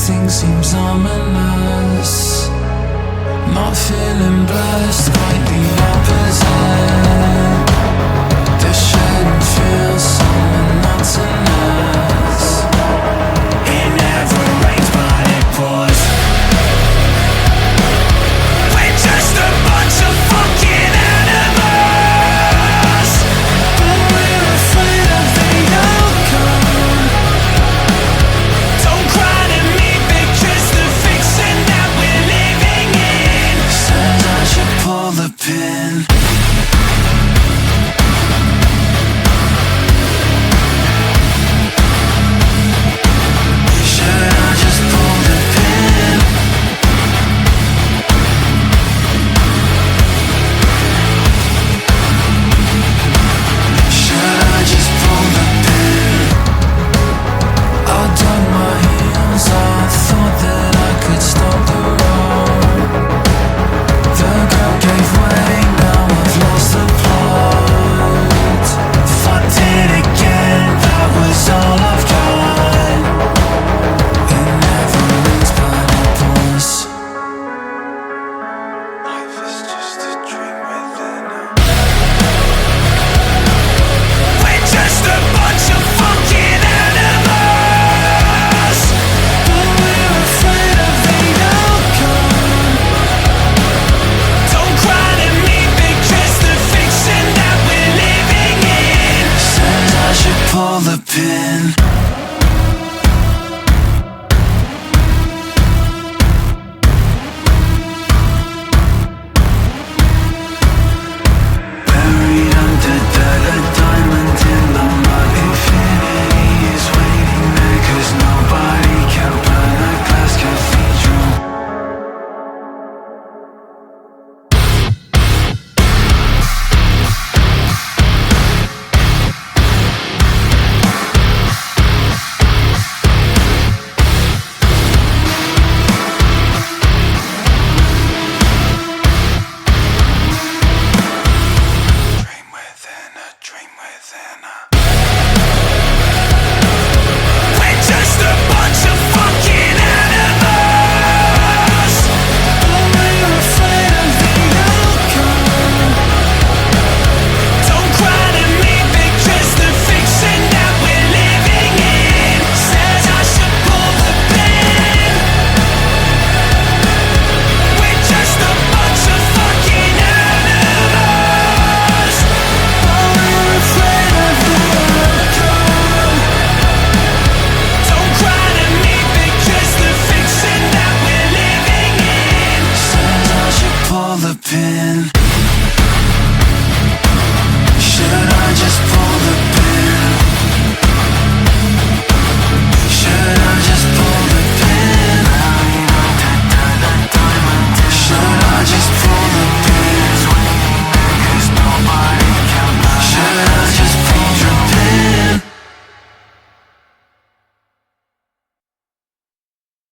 everything seems ominous. Not feeling blessed, quite the opposite. This shouldn't feel so monotonous. It never rains but it pours. We're just a bunch of fucking animals, but we're afraid of the outcome. Don't cry to me because the fiction that we're living in says I should pull the pin. Should I just pull the pin? Should I just pull the pin? I dug my heels, I thought that I could stop the road. The girl gave way, now I've lost the plot. Fucked it again, that was all I've got. It never ends but it pours. Life is just a dream within a... We're just a bunch of fucking animals, but we're afraid of the outcome. Don't cry to me because the fiction that we're living in says I should pull the pin. Buried under dirt, a diamond in the mud. Infinity is waiting there 'cause nobody can burn a glass cathedral. Dream within a dream within a